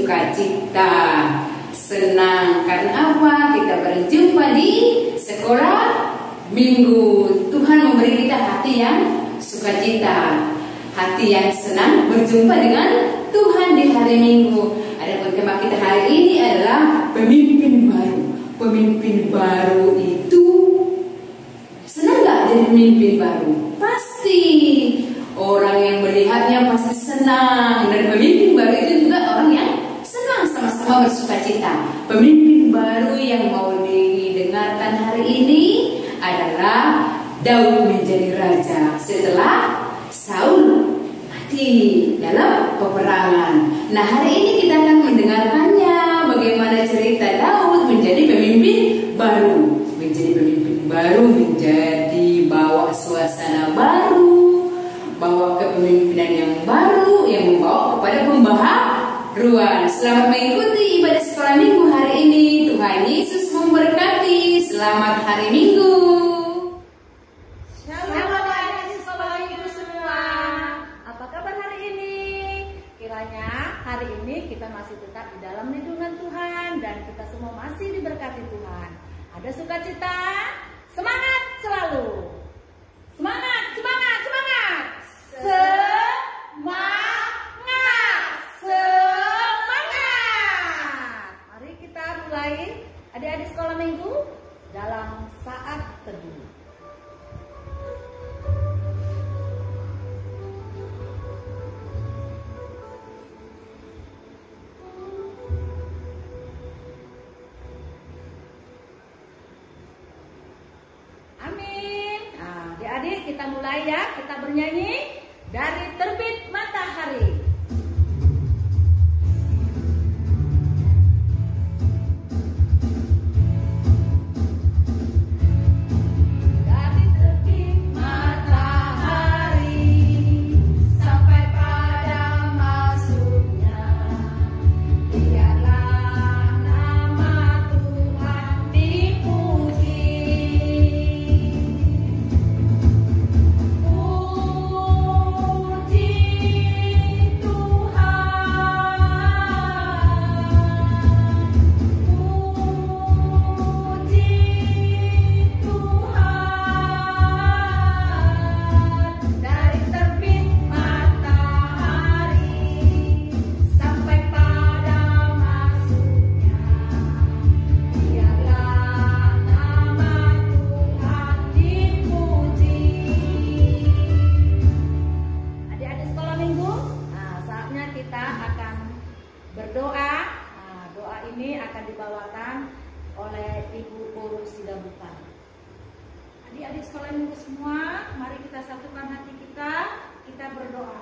sukacita, senang. Karena apa? Kita berjumpa di sekolah minggu. Tuhan memberi kita hati yang sukacita, hati yang senang berjumpa dengan Tuhan di hari Minggu. Adapun tema kita hari ini adalah pemimpin baru. Pemimpin baru itu senang gak jadi pemimpin baru? Pasti. Orang yang melihatnya pasti senang. Dan pemimpin baru itu juga orang yang senang, sama-sama bersukacita. Pemimpin baru yang mau didengarkan hari ini adalah Daud menjadi raja setelah Saul mati dalam peperangan. Nah, hari ini kita akan mendengarkannya, bagaimana cerita Daud menjadi pemimpin baru. Menjadi pemimpin baru, menjadi bawa suasana baru, bawa kepemimpinan yang baru, yang membawa kepada pembaharuan. Selamat mengikuti ibadah sekolah minggu hari ini. Tuhan Yesus memberkati. Selamat hari Minggu. Selamat hari sekolah minggu semua. Apa kabar hari ini? Kiranya hari ini kita masih tetap di dalam lindungan Tuhan dan kita semua masih diberkati Tuhan. Ada sukacita, semangat selalu. Semangat, semangat, semangat. Semangat, semangat. Mari kita mulai adik-adik sekolah minggu dalam saat teduh. Amin. Nah, adik-adik kita mulai ya, kita bernyanyi dari terbit matahari. Dari terbit matahari sampai pada masuknya, biarlah nama Tuhan dipuji. Dari terbit matahari sampai pada masuknya, biarlah nama Tuhan dipuji. Adik-adik sekolah minggu, nah, saatnya kita akan berdoa. Nah, doa ini akan dibawakan oleh Ibu Urus Sidabukan. Adik-adik sekolah minggu semua, mari kita satukan hati kita berdoa.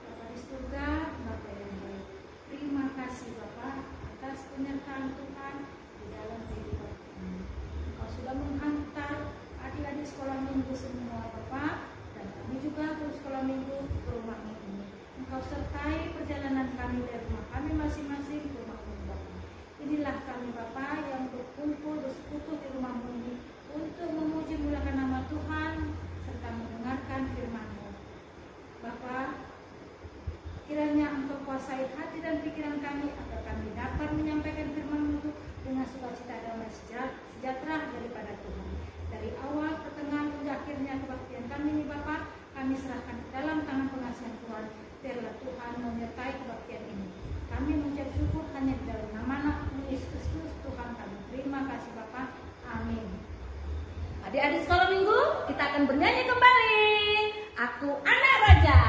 Bapa di surga, Bapa yang baik, terima kasih Bapa atas penyertaan Tuhan di dalam kehidupan kami. Engkau sudah menghantar adik-adik sekolah minggu semua Bapa, dan kami juga terus sekolah minggu ke rumah ini. Engkau sertai perjalanan kami dari rumah kami masing-masing ke rumah Bapa. Inilah kami Bapa yang berkumpul bersekutu di rumah-Mu ini untuk memuji muliakan nama Tuhan serta mendengarkan firman-Mu. Bapa, kiranya Engkau kuasai hati dan pikiran kami agar kami dapat menyampaikan firman-Mu dengan sukacita damai sejahtera daripada Tuhan. Dari awal, pertengahan, hingga akhirnya kebaktian kami ini Bapa, kami serahkan ke dalam tangan pengasihan Tuhan. Biarlah Tuhan menyertai kebaktian ini. Kami mengucap syukur hanya di dalam nama Yesus Kristus Tuhan kami. Terima kasih Bapa. Amin. Adik-adik sekolah minggu, kita akan bernyanyi kembali. Aku anak raja.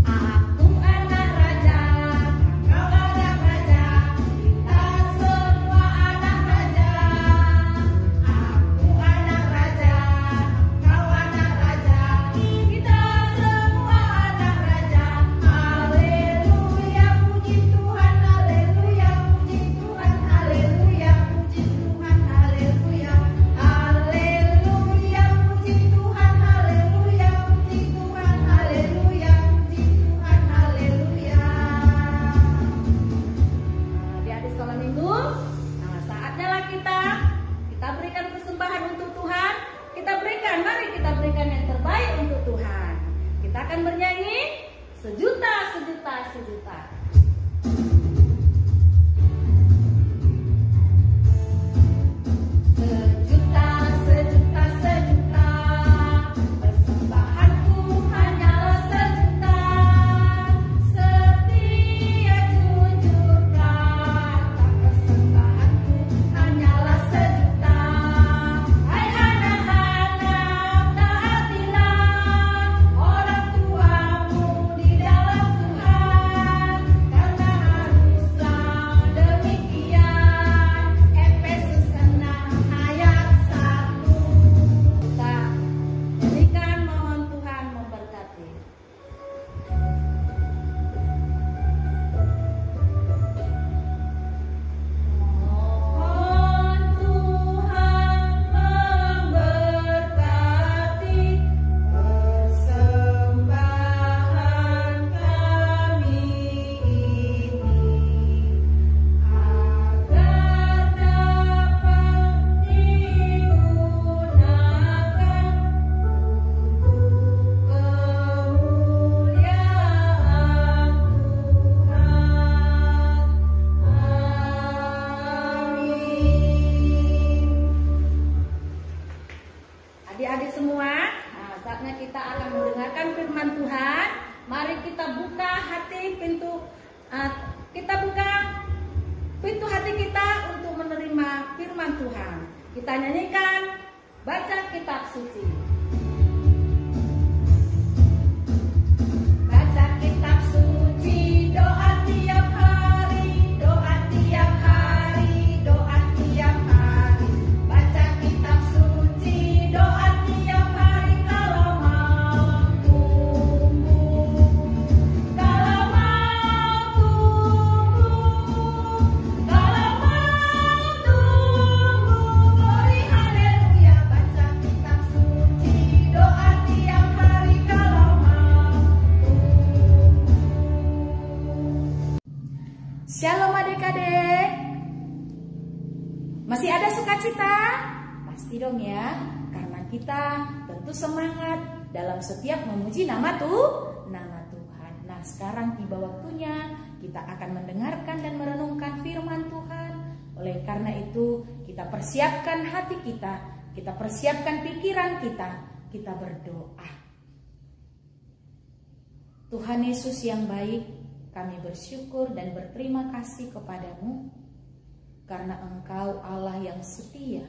Aku anak raja, kau anak raja, kita semua anak raja. Aku anak raja, kau anak raja, kita semua anak raja. Haleluya, puji Tuhan, haleluya, puji Tuhan, haleluya, puji Tuhan, haleluya, haleluya. Kita buka pintu hati kita untuk menerima firman Tuhan. Kita nyanyikan baca kitab suci. Baca kitab suci, doa tiap hari, doa tiap hari, doa tiap hari. Baca kitab suci, doa tiap hari kalau mau tumbuh. Kalau mau tumbuh, kalau mau tumbuh, glory haleluya. Baca kitab suci, doa tiap hari kalau mau tumbuh. Shalom adik-adik. Masih ada sukacita? Pasti dong ya, karena kita tentu semangat dalam setiap memuji nama Tuhan. Nah, sekarang tiba waktunya kita akan mendengarkan dan merenungkan firman Tuhan. Oleh karena itu, kita persiapkan hati kita persiapkan pikiran kita berdoa. Tuhan Yesus yang baik, kami bersyukur dan berterima kasih kepadamu karena Engkau Allah yang setia,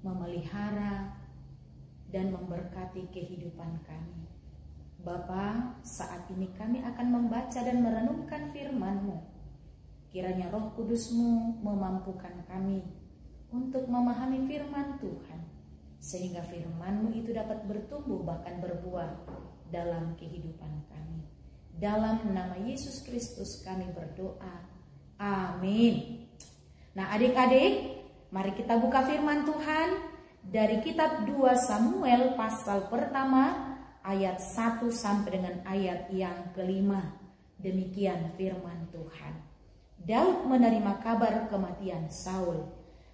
memelihara dan memberkati kehidupan kami. Bapa, saat ini kami akan membaca dan merenungkan firman-Mu. Kiranya Roh Kudus-Mu memampukan kami untuk memahami firman Tuhan, sehingga firman-Mu itu dapat bertumbuh bahkan berbuah dalam kehidupan kami. Dalam nama Yesus Kristus kami berdoa. Amin. Nah adik-adik, mari kita buka firman Tuhan dari kitab 2 Samuel pasal pertama ayat 1 sampai dengan ayat yang kelima. Demikian firman Tuhan. Daud menerima kabar kematian Saul.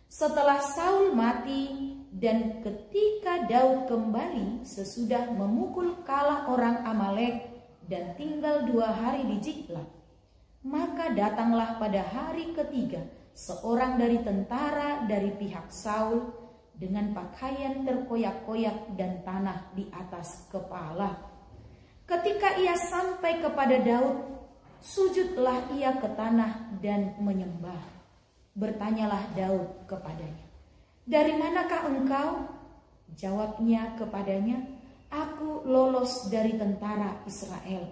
Setelah Saul mati dan ketika Daud kembali sesudah memukul kalah orang Amalek dan tinggal 2 hari di Ziklag, maka datanglah pada hari ketiga seorang dari tentara dari pihak Saul dengan pakaian terkoyak-koyak dan tanah di atas kepala. Ketika ia sampai kepada Daud, sujudlah ia ke tanah dan menyembah. Bertanyalah Daud kepadanya, "Dari manakah engkau?" Jawabnya kepadanya, "Aku lolos dari tentara Israel."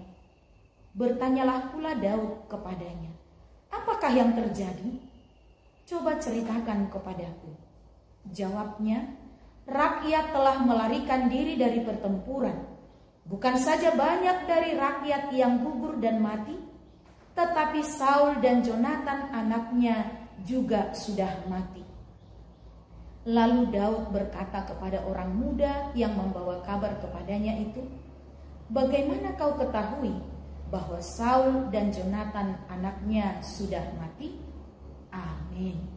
Bertanyalah pula Daud kepadanya, "Apakah yang terjadi? Coba ceritakan kepadaku." Jawabnya, "Rakyat telah melarikan diri dari pertempuran. Bukan saja banyak dari rakyat yang gugur dan mati, tetapi Saul dan Jonatan anaknya juga sudah mati." Lalu Daud berkata kepada orang muda yang membawa kabar kepadanya itu, "Bagaimana kau ketahui bahwa Saul dan Jonatan anaknya sudah mati?" Amin.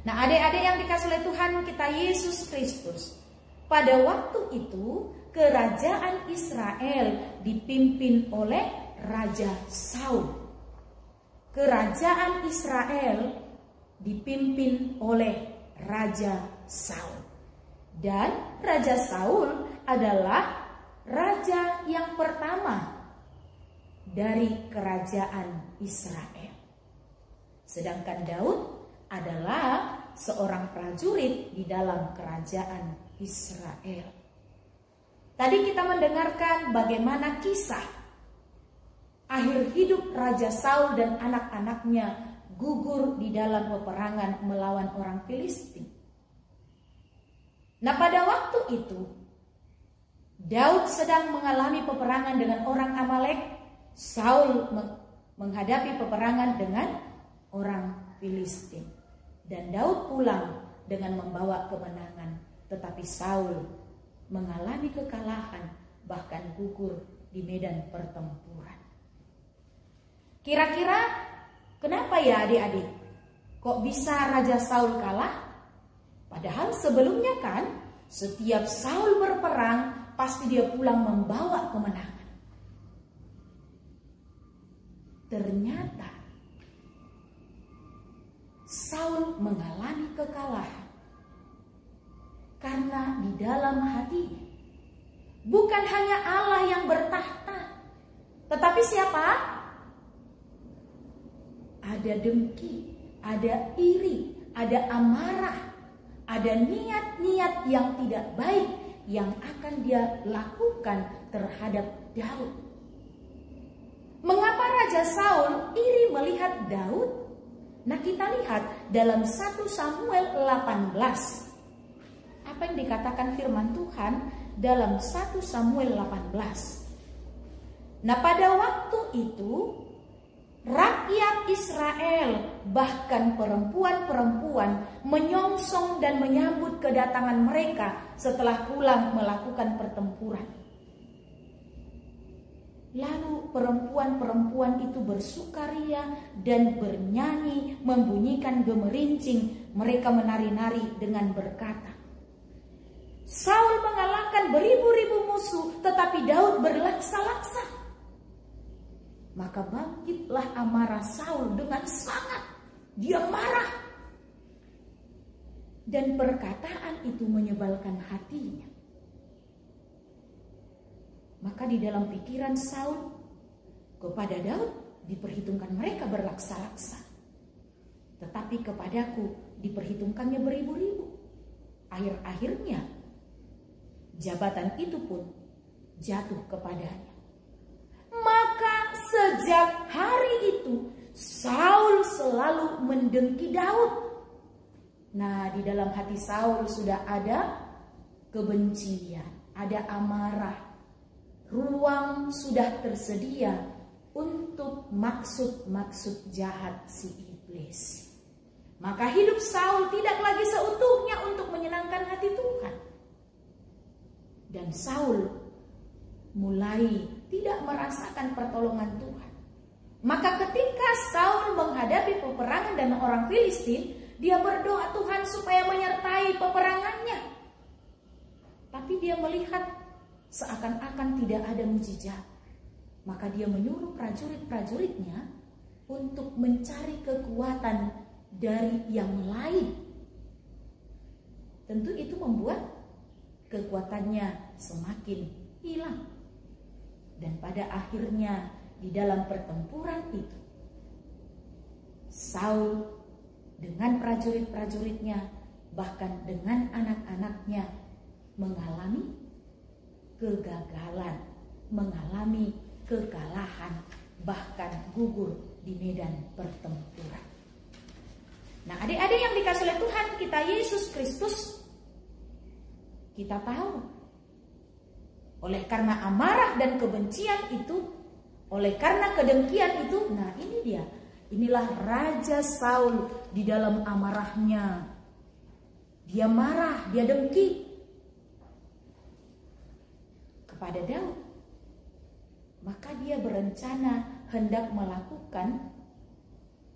Nah adik-adik yang dikasih oleh Tuhan kita Yesus Kristus, pada waktu itu kerajaan Israel dipimpin oleh Raja Saul. Kerajaan Israel dipimpin oleh Raja Saul. Dan Raja Saul adalah raja yang pertama dari kerajaan Israel. Sedangkan Daud adalah seorang prajurit di dalam kerajaan Israel. Tadi kita mendengarkan bagaimana kisah akhir hidup Raja Saul dan anak-anaknya gugur di dalam peperangan melawan orang Filistin. Nah pada waktu itu Daud sedang mengalami peperangan dengan orang Amalek. Saul menghadapi peperangan dengan orang Filistin. Dan Daud pulang dengan membawa kemenangan. Tetapi Saul mengalami kekalahan, bahkan gugur di medan pertempuran. Kira-kira kenapa ya adik-adik? Kok bisa Raja Saul kalah? Padahal sebelumnya kan setiap Saul berperang pasti dia pulang membawa kemenangan. Ternyata Saul mengalami kekalahan karena di dalam hatinya bukan hanya Allah yang bertahta, tetapi siapa? ada dengki, ada iri, ada amarah, ada niat-niat yang tidak baik yang akan dia lakukan terhadap Daud. Mengapa Raja Saul iri melihat Daud? Nah, kita lihat dalam 1 Samuel 18. Apa yang dikatakan firman Tuhan dalam 1 Samuel 18? Nah, pada waktu itu rakyat Israel, bahkan perempuan-perempuan, menyongsong dan menyambut kedatangan mereka setelah pulang melakukan pertempuran. Lalu perempuan-perempuan itu bersukaria dan bernyanyi, membunyikan gemerincing. Mereka menari-nari dengan berkata, Saul mengalahkan beribu-ribu musuh, tetapi Daud berlaksa-laksa. Maka bangkitlah amarah Saul dengan sangat. Dia marah. Dan perkataan itu menyebalkan hatinya. Maka di dalam pikiran Saul, kepada Daud diperhitungkan mereka berlaksa-laksa, tetapi kepadaku diperhitungkannya beribu-ribu. Akhir-akhirnya jabatan itu pun jatuh kepadanya. Maka sejak hari itu Saul selalu mendengki Daud. Nah, di dalam hati Saul sudah ada kebencian, ada amarah. Ruang sudah tersedia untuk maksud-maksud jahat si iblis. Maka hidup Saul tidak lagi seutuhnya untuk menyenangkan hati Tuhan. Dan Saul mulai tidak merasakan pertolongan Tuhan. Maka ketika Saul menghadapi peperangan dan orang Filistin, dia berdoa Tuhan supaya menyertai peperangannya. Tapi dia melihat seakan-akan tidak ada mujizat. Maka dia menyuruh prajurit-prajuritnya untuk mencari kekuatan dari yang lain. Tentu itu membuat kekuatannya semakin hilang. Dan pada akhirnya di dalam pertempuran itu, Saul dengan prajurit-prajuritnya, bahkan dengan anak-anaknya, mengalami kegagalan, mengalami kekalahan, bahkan gugur di medan pertempuran. Nah, adik-adik yang dikasihi oleh Tuhan kita Yesus Kristus, kita tahu oleh karena amarah dan kebencian itu, oleh karena kedengkian itu, nah ini dia, inilah Raja Saul di dalam amarahnya. Dia marah, dia dengki pada Daud. Maka dia berencana hendak melakukan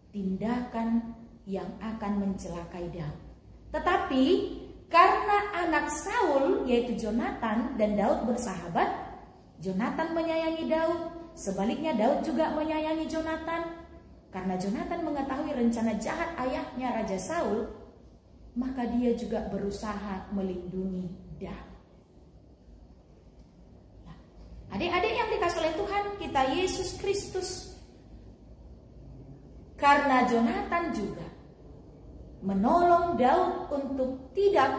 tindakan yang akan mencelakai Daud. Tetapi karena anak Saul yaitu Jonatan dan Daud bersahabat, Jonatan menyayangi Daud, sebaliknya Daud juga menyayangi Jonatan. Karena Jonatan mengetahui rencana jahat ayahnya Raja Saul, maka dia juga berusaha melindungi Daud. Adik-adik yang dikasihi oleh Tuhan kita Yesus Kristus, karena Jonatan juga menolong Daud untuk tidak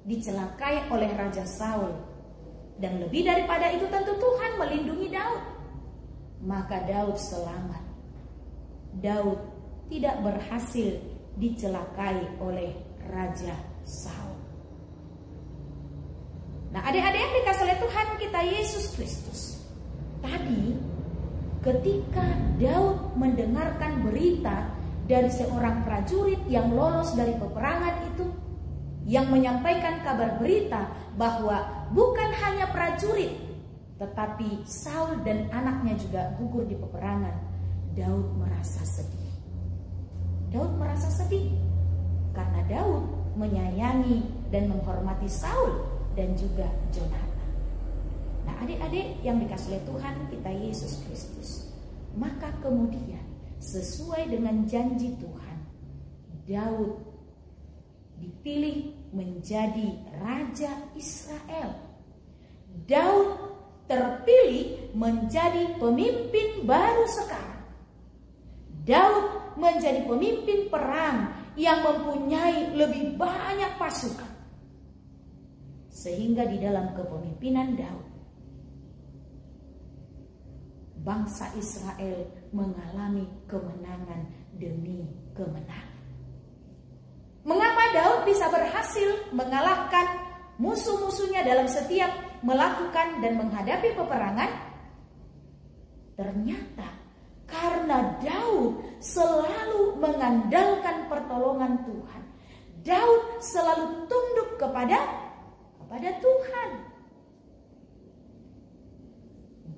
dicelakai oleh Raja Saul, dan lebih daripada itu tentu Tuhan melindungi Daud, maka Daud selamat. Daud tidak berhasil dicelakai oleh Raja Saul. Nah, adik-adik yang dikasihi oleh Tuhan kita Yesus Kristus, tadi ketika Daud mendengarkan berita dari seorang prajurit yang lolos dari peperangan itu, yang menyampaikan kabar berita bahwa bukan hanya prajurit, tetapi Saul dan anaknya juga gugur di peperangan, Daud merasa sedih. Daud merasa sedih karena Daud menyayangi dan menghormati Saul dan juga Jonatan. Nah, adik-adik yang dikasihi oleh Tuhan kita Yesus Kristus, maka kemudian sesuai dengan janji Tuhan, Daud dipilih menjadi Raja Israel. Daud terpilih menjadi pemimpin baru sekarang. Daud menjadi pemimpin perang yang mempunyai lebih banyak pasukan. Sehingga di dalam kepemimpinan Daud, bangsa Israel mengalami kemenangan demi kemenangan. Mengapa Daud bisa berhasil mengalahkan musuh-musuhnya dalam setiap melakukan dan menghadapi peperangan? Ternyata karena Daud selalu mengandalkan pertolongan Tuhan. Daud selalu tunduk kepada Tuhan.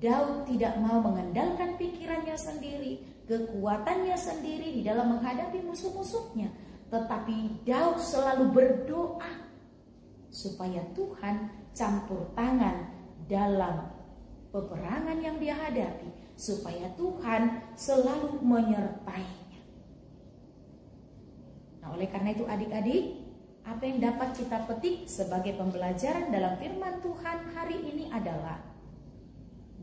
Daud tidak mau mengandalkan pikirannya sendiri, kekuatannya sendiri di dalam menghadapi musuh-musuhnya. Tetapi Daud selalu berdoa supaya Tuhan campur tangan dalam peperangan yang dia hadapi, supaya Tuhan selalu menyertainya. Nah, oleh karena itu adik-adik, apa yang dapat kita petik sebagai pembelajaran dalam firman Tuhan hari ini adalah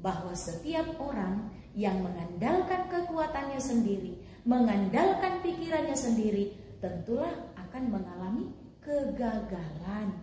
bahwa setiap orang yang mengandalkan kekuatannya sendiri, mengandalkan pikirannya sendiri, tentulah akan mengalami kegagalan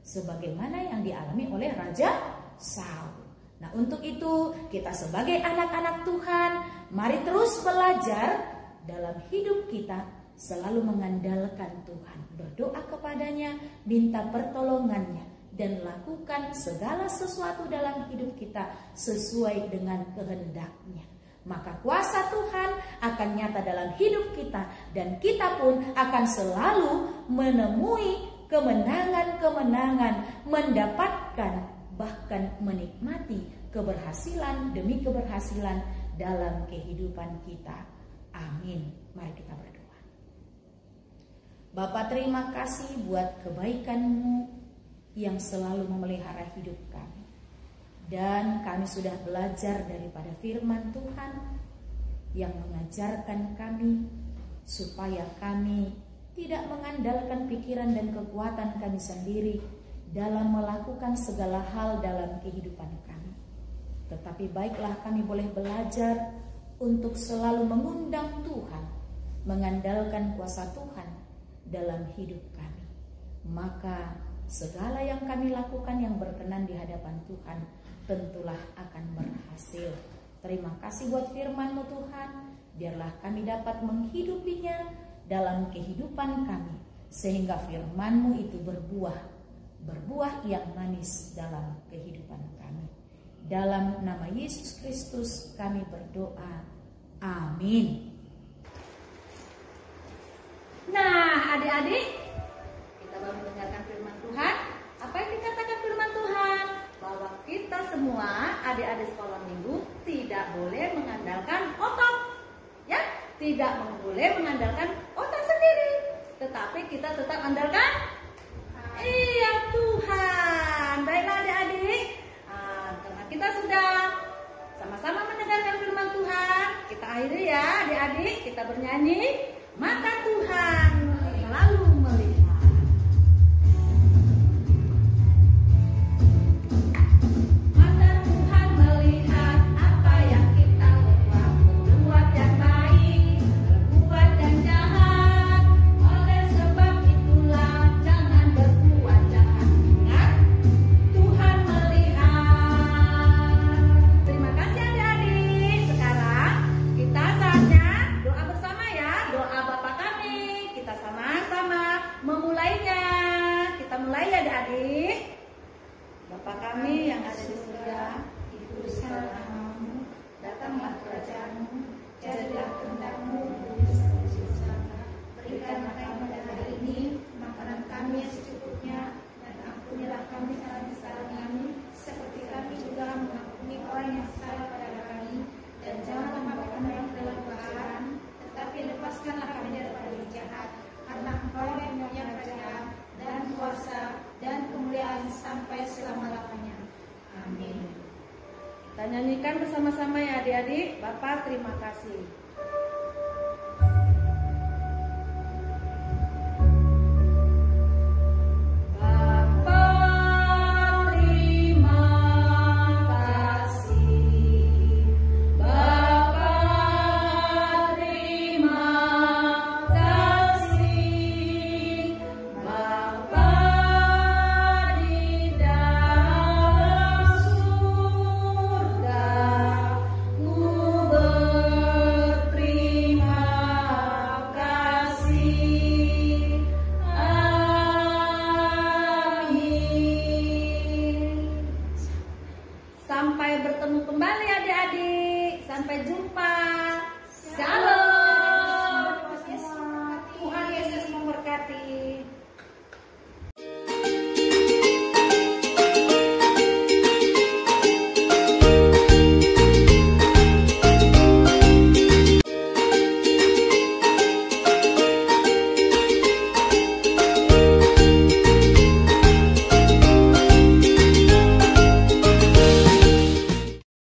sebagaimana yang dialami oleh Raja Saul. Nah, untuk itu kita sebagai anak-anak Tuhan, mari terus belajar dalam hidup kita selalu mengandalkan Tuhan, berdoa kepadanya, minta pertolongannya, dan lakukan segala sesuatu dalam hidup kita sesuai dengan kehendaknya. Maka kuasa Tuhan akan nyata dalam hidup kita, dan kita pun akan selalu menemui kemenangan-kemenangan, mendapatkan bahkan menikmati keberhasilan demi keberhasilan dalam kehidupan kita. Amin. Mari kita berdoa. Bapa, terima kasih buat kebaikan-Mu yang selalu memelihara hidup kami. Dan kami sudah belajar daripada firman Tuhan yang mengajarkan kami supaya kami tidak mengandalkan pikiran dan kekuatan kami sendiri dalam melakukan segala hal dalam kehidupan kami. Tetapi baiklah kami boleh belajar untuk selalu mengundang Tuhan, mengandalkan kuasa Tuhan dalam hidup kami. Maka segala yang kami lakukan yang berkenan di hadapan Tuhan tentulah akan berhasil. Terima kasih buat firman-Mu Tuhan. Biarlah kami dapat menghidupinya dalam kehidupan kami, sehingga firman-Mu itu berbuah yang manis dalam kehidupan kami. Dalam nama Yesus Kristus kami berdoa. Amin. Nah, adik-adik, kita baru mendengarkan firman Tuhan. Apa yang dikatakan firman Tuhan? Bahwa kita semua adik-adik sekolah minggu tidak boleh mengandalkan otot, ya, tidak boleh mengandalkan otak sendiri, tetapi kita tetap andalkan Tuhan. Baiklah adik-adik, karena kita sudah sama-sama mendengarkan firman Tuhan, kita akhiri ya adik-adik, kita bernyanyi Mata Tuhan selalu melihat. Bapa kami yang ada di surga, dikuduskanlah namamu, datanglah kerajaanmu, jadilah kehendak-Mu di surga. Berikanlah kami pada hari ini makanan kami yang secukupnya, dan ampunilah kami kesalahan kami, seperti kami juga mengampuni orang yang salah pada kami, dan janganlah membawa kami dalam godaan, tetapi lepaskanlah kami daripada yang jahat, karena Engkau yang punya kerajaan dan kuasa dan kemuliaan sampai selama-lamanya. Amin. Kita nyanyikan bersama-sama ya adik-adik. Bapak terima kasih. Terima kasih. Sampai bertemu kembali adik-adik. Sampai jumpa. Shalom.